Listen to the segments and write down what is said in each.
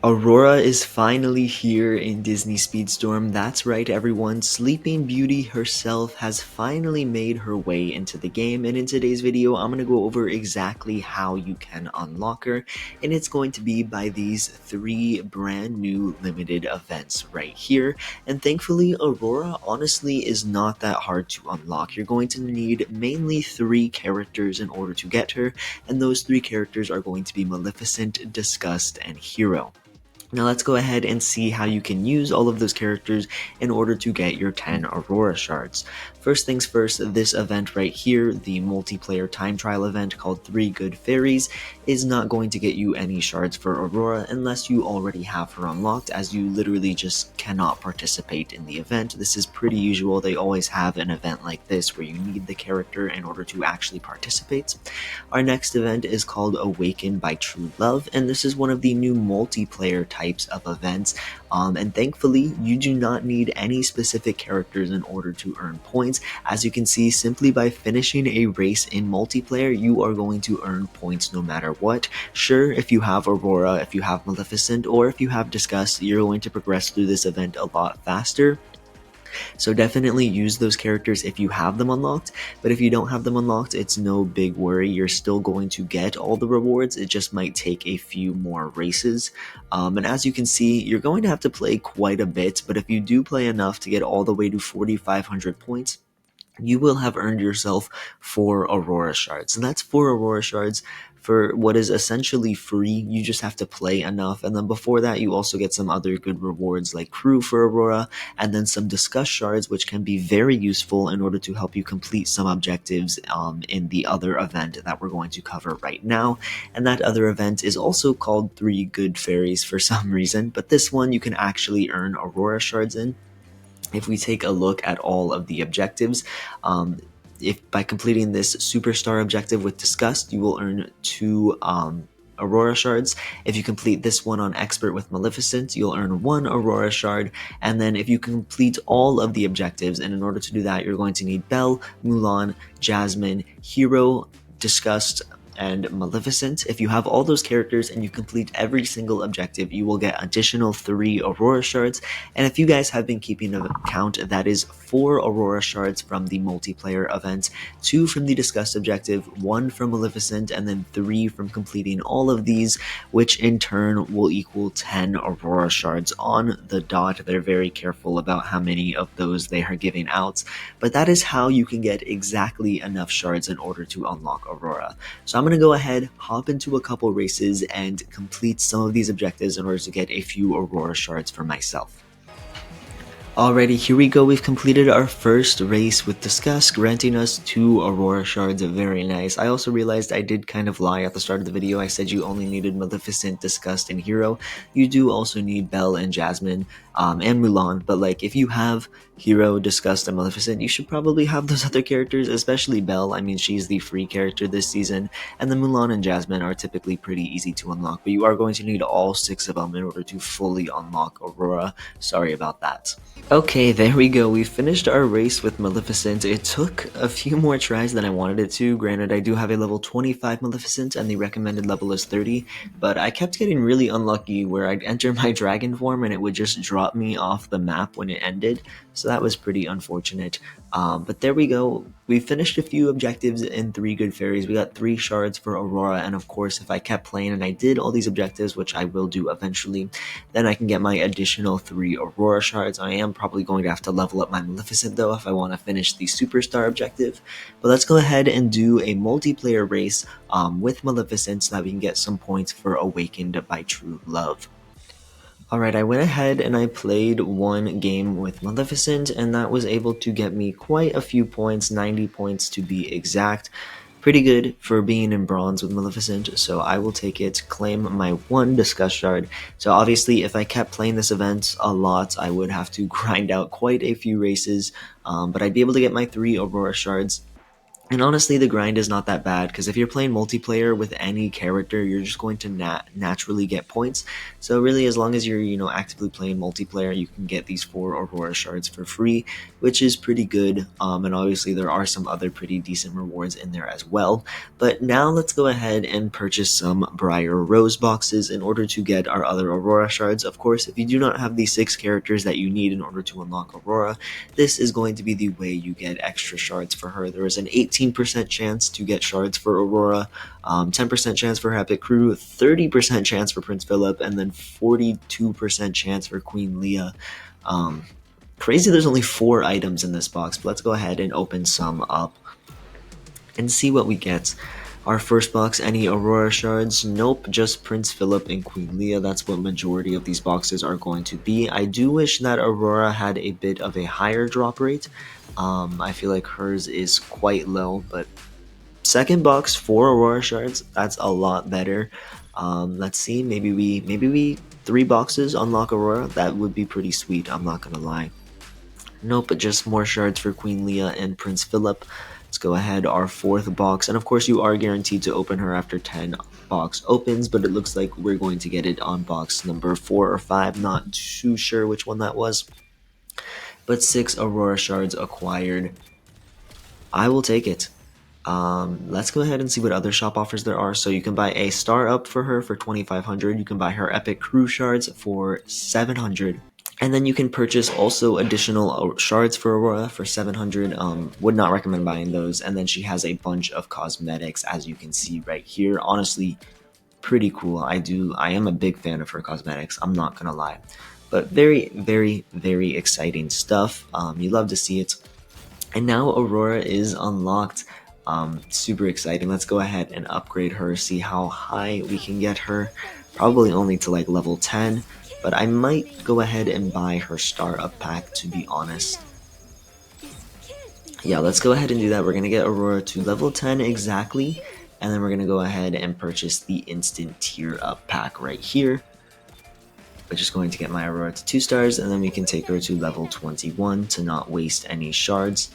Aurora is finally here in Disney Speedstorm. That's right, everyone. Sleeping Beauty herself has finally made her way into the game, and in today's video, I'm going to go over exactly how you can unlock her, and it's going to be by these three brand new limited events right here. And thankfully, Aurora honestly is not that hard to unlock. You're going to need mainly three characters in order to get her, and those three characters are going to be Maleficent, Disgust, and Hero. Now let's go ahead and see how you can use all of those characters in order to get your 10 Aurora shards. First things first, this event right here, the multiplayer time trial event called 3 Good Fairies, is not going to get you any shards for Aurora unless you already have her unlocked, as you literally just cannot participate in the event. This is pretty usual. They always have an event like this where you need the character in order to actually participate. Our next event is called Awakened by True Love, and this is one of the new multiplayer types of events, and thankfully you do not need any specific characters in order to earn points. As you can see, simply by finishing a race in multiplayer, you are going to earn points no matter what. Sure, if you have Aurora, if you have Maleficent, or if you have Disgust, you're going to progress through this event a lot faster. So definitely use those characters if you have them unlocked, but if you don't have them unlocked, it's no big worry. You're still going to get all the rewards. It just might take a few more races. And as you can see, you're going to have to play quite a bit, but if you do play enough to get all the way to 4,500 points, you will have earned yourself 4 Aurora shards. And that's 4 Aurora shards for what is essentially free. You just have to play enough. And then before that, you also get some other good rewards like crew for Aurora, and then some discuss shards, which can be very useful in order to help you complete some objectives in the other event that we're going to cover right now. And that other event is also called 3 Good Fairies for some reason, but this one you can actually earn Aurora shards in. If we take a look at all of the objectives, if by completing this superstar objective with Disgust, you will earn 2 Aurora shards. If you complete this one on expert with Maleficent, you'll earn 1 Aurora shard. And then if you complete all of the objectives, and in order to do that, you're going to need Belle, Mulan, Jasmine, Hero, Disgust, and Maleficent. If you have all those characters and you complete every single objective, you will get additional 3 Aurora shards. And if you guys have been keeping a count, that is 4 Aurora shards from the multiplayer event, 2 from the Disgust objective, 1 from Maleficent, and then 3 from completing all of these, which in turn will equal 10 Aurora shards on the dot. They're very careful about how many of those they are giving out, but that is how you can get exactly enough shards in order to unlock Aurora. So I'm going to go ahead, hop into a couple races, and complete some of these objectives in order to get a few Aurora shards for myself. Alrighty, here we go. We've completed our first race with Disgust, granting us 2 Aurora shards. Very nice. I also realized I did kind of lie at the start of the video. I said you only needed Maleficent, Disgust, and Hero. You do also need Belle and Jasmine, and Mulan, but like if you have Hero, Disgust, and Maleficent, you should probably have those other characters, especially Belle. I mean, she's the free character this season, and the Mulan and Jasmine are typically pretty easy to unlock, but you are going to need all 6 of them in order to fully unlock Aurora. Sorry about that. Okay, there we go. We finished our race with Maleficent. It took a few more tries than I wanted it to. Granted, I do have a level 25 Maleficent and the recommended level is 30, but I kept getting really unlucky where I'd enter my dragon form and it would just drop me off the map when it ended, so that was pretty unfortunate. But there we go. We finished a few objectives in 3 Good Fairies. We got 3 shards for Aurora, and of course, if I kept playing and I did all these objectives, which I will do eventually, then I can get my additional 3 Aurora shards. I am probably going to have to level up my Maleficent though if I want to finish the Superstar objective. But let's go ahead and do a multiplayer race with Maleficent so that we can get some points for Awakened by True Love. Alright, I went ahead and I played one game with Maleficent, and that was able to get me quite a few points, 90 points to be exact. Pretty good for being in bronze with Maleficent, so I will take it, claim my 1 Disgust shard. So obviously, if I kept playing this event a lot, I would have to grind out quite a few races, but I'd be able to get my 3 Aurora shards. And honestly, the grind is not that bad because if you're playing multiplayer with any character, you're just going to naturally get points. So really, as long as you're actively playing multiplayer, you can get these 4 Aurora shards for free, which is pretty good. And obviously, there are some other pretty decent rewards in there as well. But now let's go ahead and purchase some Briar Rose boxes in order to get our other Aurora shards. Of course, if you do not have the 6 characters that you need in order to unlock Aurora, this is going to be the way you get extra shards for her. There is an 18% chance to get shards for Aurora, 10% chance for Epic Crew, 30% chance for Prince Philip, and then 42% chance for Queen Leah. Um, Crazy there's only 4 items in this box, but let's go ahead and open some up and see what we get. Our first box, any Aurora shards? Nope, just Prince Philip and Queen Leah. That's what majority of these boxes are going to be. I do wish that Aurora had a bit of a higher drop rate. I feel like hers is quite low, but second box, 4 Aurora shards. That's a lot better. Let's see, maybe we 3 boxes unlock Aurora. That would be pretty sweet. I'm not gonna lie. Nope, but just more shards for Queen Leah and Prince Philip. Let's go ahead, our 4th box. And of course, you are guaranteed to open her after 10 box opens, but it looks like we're going to get it on box number 4 or 5. Not too sure which one that was. But 6 Aurora shards acquired. I will take it. Let's go ahead and see what other shop offers there are. So you can buy a star up for her for 2,500. You can buy her epic crew shards for 700. And then you can purchase also additional shards for Aurora for 700. Would not recommend buying those. And then she has a bunch of cosmetics, as you can see right here. Honestly, pretty cool. I am a big fan of her cosmetics. I'm not gonna lie, but very, very, very exciting stuff. You love to see it. And now Aurora is unlocked. Super exciting. Let's go ahead and upgrade her. See how high we can get her. Probably only to like level 10. But I might go ahead and buy her star up pack, to be honest. Yeah, let's go ahead and do that. We're going to get Aurora to level 10 exactly, and then we're going to go ahead and purchase the instant tier up pack right here. We're just going to get my Aurora to 2 stars, and then we can take her to level 21 to not waste any shards.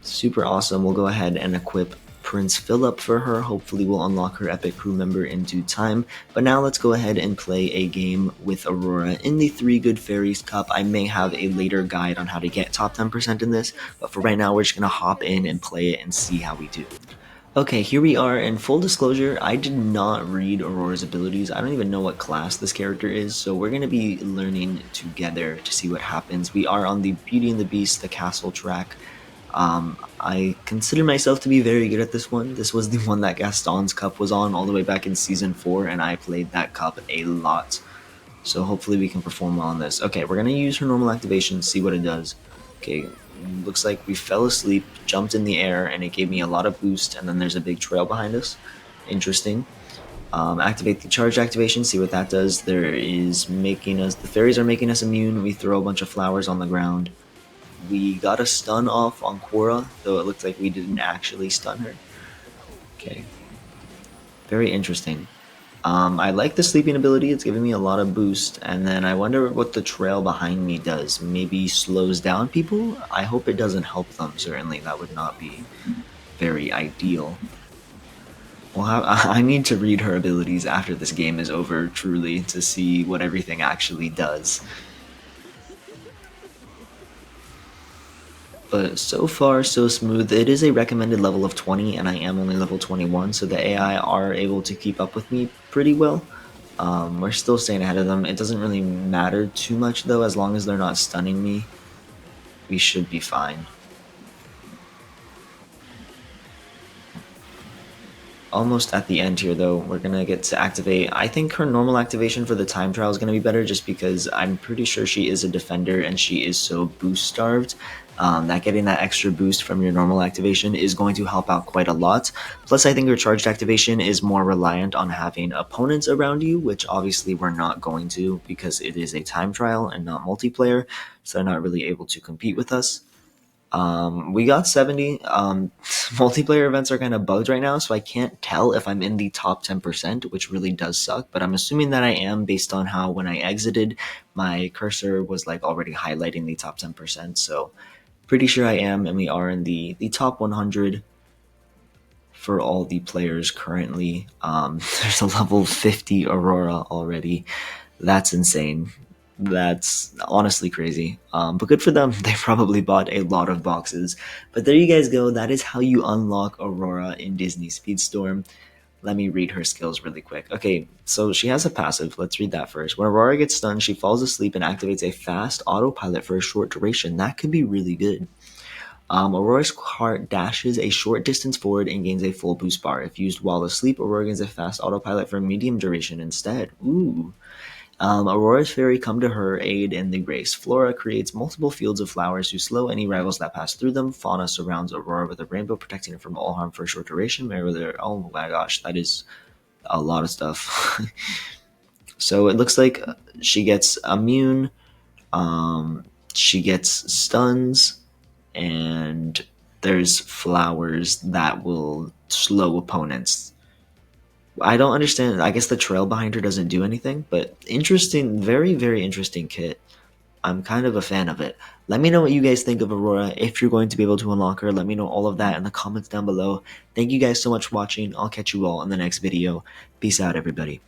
Super awesome. We'll go ahead and equip Prince Philip for her. Hopefully we'll unlock her epic crew member in due time. But now let's go ahead and play a game with Aurora in the 3 Good Fairies Cup. I may have a later guide on how to get top 10% in this, but for right now we're just going to hop in and play it and see how we do. Okay, here we are, and full disclosure, I did not read Aurora's abilities. I don't even know what class this character is, so we're going to be learning together to see what happens. We are on the Beauty and the Beast, the castle track. I consider myself to be very good at this one. This was the one that Gaston's Cup was on all the way back in Season 4, and I played that cup a lot. So hopefully we can perform well on this. Okay, we're going to use her normal activation, see what it does. Okay, looks like we fell asleep, jumped in the air, and it gave me a lot of boost, and then there's a big trail behind us. Interesting. Activate the charge activation, see what that does. The fairies are making us immune. We throw a bunch of flowers on the ground. We got a stun off on Quora, though it looked like we didn't actually stun her. Okay. Very interesting. I like the sleeping ability, it's giving me a lot of boost, and then I wonder what the trail behind me does. Maybe slows down people? I hope it doesn't help them, certainly. That would not be very ideal. Well, I need to read her abilities after this game is over, truly, to see what everything actually does. But so far, so smooth. It is a recommended level of 20, and I am only level 21, so the AI are able to keep up with me pretty well. We're still staying ahead of them. It doesn't really matter too much, though, as long as they're not stunning me. We should be fine. Almost at the end here, though. We're gonna get to activate. I think her normal activation for the time trial is gonna be better, just because I'm pretty sure she is a defender and she is so boost starved. That getting that extra boost from your normal activation is going to help out quite a lot. Plus, I think her charged activation is more reliant on having opponents around you, which obviously we're not going to because it is a time trial and not multiplayer, so they're not really able to compete with us. We got 70. Multiplayer events are kind of bugged right now, so I can't tell if I'm in the top 10%, which really does suck, but I'm assuming that I am based on how when I exited, my cursor was like already highlighting the top 10%, so pretty sure I am, and we are in the top 100. for all the players currently. There's a level 50 Aurora already. That's insane. That's honestly crazy. But good for them. They probably bought a lot of boxes. But there you guys go. That is how you unlock Aurora in Disney Speedstorm. Let me read her skills really quick. Okay, so she has a passive. Let's read that first. When Aurora gets stunned, she falls asleep and activates a fast autopilot for a short duration. That could be really good. Aurora's heart dashes a short distance forward and gains a full boost bar. If used while asleep, Aurora gains a fast autopilot for medium duration instead. Ooh. Aurora's fairy come to her aid in the grace. Flora creates multiple fields of flowers to slow any rivals that pass through them. Fauna surrounds Aurora with a rainbow, protecting her from all harm for a short duration. Oh my gosh, that is a lot of stuff. So it looks like she gets immune, she gets stuns, and there's flowers that will slow opponents. I don't understand. I guess the trail behind her doesn't do anything, but interesting, very, very interesting kit. I'm kind of a fan of it. Let me know what you guys think of Aurora. If you're going to be able to unlock her, let me know all of that in the comments down below. Thank you guys so much for watching. I'll catch you all in the next video. Peace out, everybody.